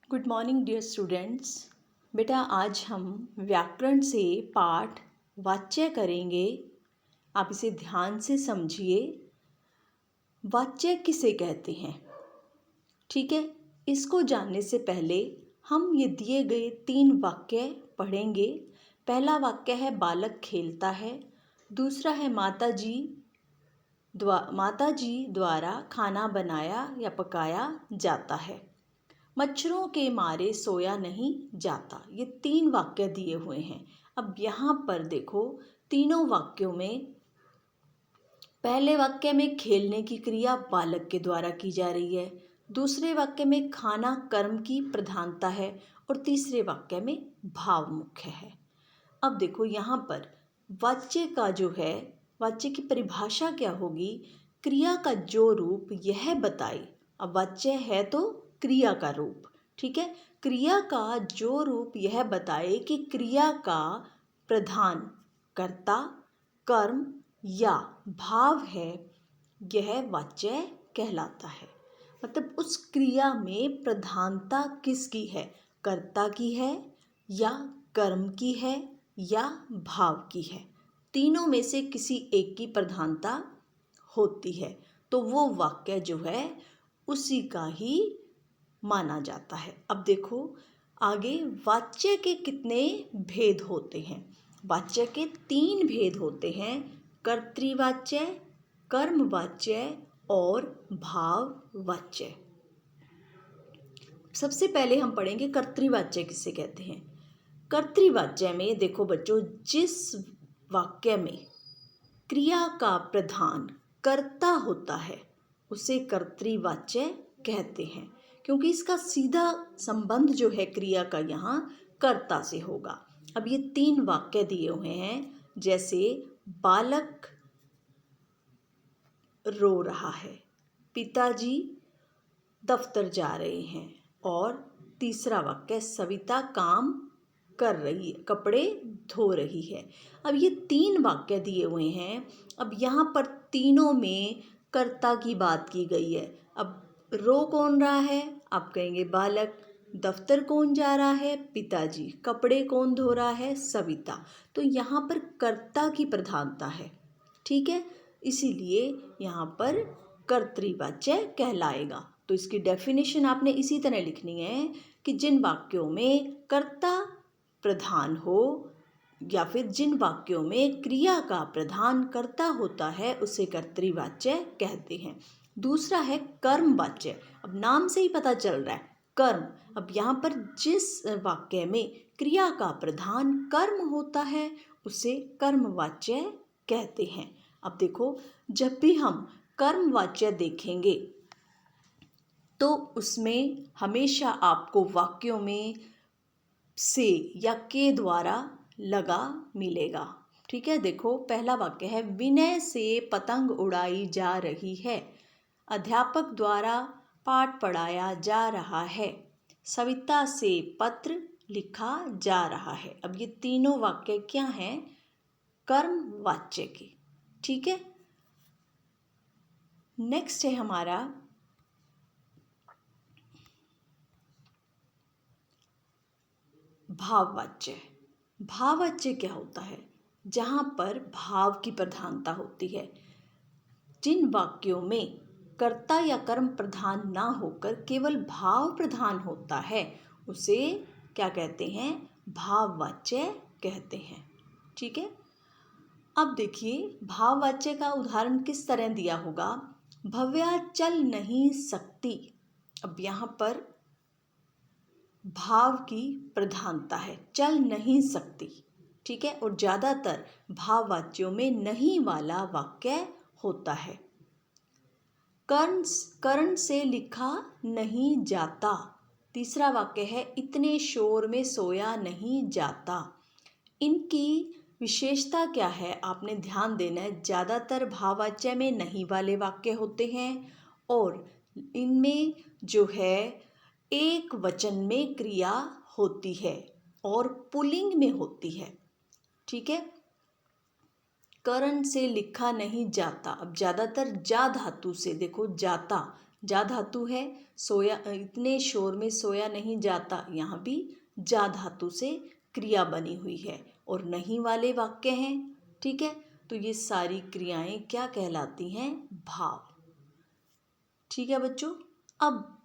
Good morning dear students. बेटा आज हम व्याकरण से पाठ वाच्य करेंगे। आप इसे ध्यान से समझिए। वाच्य किसे कहते हैं? ठीक है, इसको जानने से पहले हम ये दिए गए 3 वाक्य पढ़ेंगे। पहला वाक्य है बालक खेलता है। दूसरा है माताजी द्वारा खाना बनाया या पकाया जाता है। मच्छरों के मारे सोया नहीं जाता। ये 3 वाक्य दिए हुए हैं। अब यहाँ पर देखो, तीनों वाक्यों में पहले वाक्य में खेलने की क्रिया बालक के द्वारा की जा रही है, दूसरे वाक्य में खाना कर्म की प्रधानता है और तीसरे वाक्य में भाव मुख्य है। अब देखो यहाँ पर वाच्य का जो है, वाच्य की परिभाषा क्या होगी? क्रिया का जो रूप यह बताए। अब वाच्य है तो क्रिया का रूप, ठीक है। क्रिया का जो रूप यह बताए कि क्रिया का प्रधान कर्ता, कर्म या भाव है, यह वाच्य कहलाता है। मतलब उस क्रिया में प्रधानता किसकी है? कर्ता की है या कर्म की है या भाव की है। तीनों में से किसी एक की प्रधानता होती है तो वो वाक्य जो है उसी का ही माना जाता है। अब देखो आगे, वाच्य के कितने भेद होते हैं? वाच्य के 3 भेद होते हैं: कर्तृवाच्य, कर्मवाच्य और भाववाच्य। सबसे पहले हम पढ़ेंगे कर्तृवाच्य किसे कहते हैं। कर्तृवाच्य में देखो बच्चों, जिस वाक्य में क्रिया का प्रधान कर्ता होता है उसे कर्तृवाच्य कहते हैं, क्योंकि इसका सीधा संबंध जो है क्रिया का यहाँ कर्ता से होगा। अब ये 3 वाक्य दिए हुए हैं, जैसे बालक रो रहा है, पिताजी दफ्तर जा रहे हैं और तीसरा वाक्य सविता काम कर रही है, कपड़े धो रही है। अब ये 3 वाक्य दिए हुए हैं। अब यहाँ पर तीनों में कर्ता की बात की गई है। अब रो कौन रहा है? आप कहेंगे बालक। दफ्तर कौन जा रहा है? पिताजी। कपड़े कौन धो रहा है? सविता। तो यहाँ पर कर्ता की प्रधानता है, ठीक है, इसीलिए यहाँ पर कर्तृवाच्य कहलाएगा। तो इसकी डेफिनेशन आपने इसी तरह लिखनी है कि जिन वाक्यों में कर्ता प्रधान हो या फिर जिन वाक्यों में क्रिया का प्रधान कर्ता होता है उसे कर्तृवाच्य कहते हैं। दूसरा है कर्मवाच्य। अब नाम से ही पता चल रहा है कर्म। अब यहाँ पर जिस वाक्य में क्रिया का प्रधान कर्म होता है उसे कर्मवाच्य कहते हैं। अब देखो, जब भी हम कर्मवाच्य देखेंगे तो उसमें हमेशा आपको वाक्यों में से या के द्वारा लगा मिलेगा, ठीक है। देखो पहला वाक्य है, विनय से पतंग उड़ाई जा रही है। अध्यापक द्वारा पाठ पढ़ाया जा रहा है। सविता से पत्र लिखा जा रहा है। अब ये तीनों वाक्य क्या हैं? कर्मवाच्य के, ठीक है। नेक्स्ट है हमारा भाववाच्य। भाववाच्य क्या होता है? जहाँ पर भाव की प्रधानता होती है। जिन वाक्यों में कर्ता या कर्म प्रधान ना होकर केवल भाव प्रधान होता है उसे क्या कहते हैं? भाववाच्य कहते हैं, ठीक है। अब देखिए भाववाच्य का उदाहरण किस तरह दिया होगा। भव्या चल नहीं सकती। अब यहाँ पर भाव की प्रधानता है, चल नहीं सकती, ठीक है। और ज़्यादातर भाववाच्यों में नहीं वाला वाक्य होता है। कर्ण से लिखा नहीं जाता। तीसरा वाक्य है, इतने शोर में सोया नहीं जाता। इनकी विशेषता क्या है? आपने ध्यान देना है। ज़्यादातर भाववाच्य में नहीं वाले वाक्य होते हैं और इनमें जो है एक वचन में क्रिया होती है और पुल्लिंग में होती है, ठीक है। कर्ण से लिखा नहीं जाता। अब ज़्यादातर जा धातु से, देखो जाता, जा धातु है, सोया, इतने शोर में सोया नहीं जाता, यहाँ भी जा धातु से क्रिया बनी हुई है और नहीं वाले वाक्य हैं। ठीक है, तो ये सारी क्रियाएं क्या कहलाती हैं? भाव। ठीक है बच्चों, अब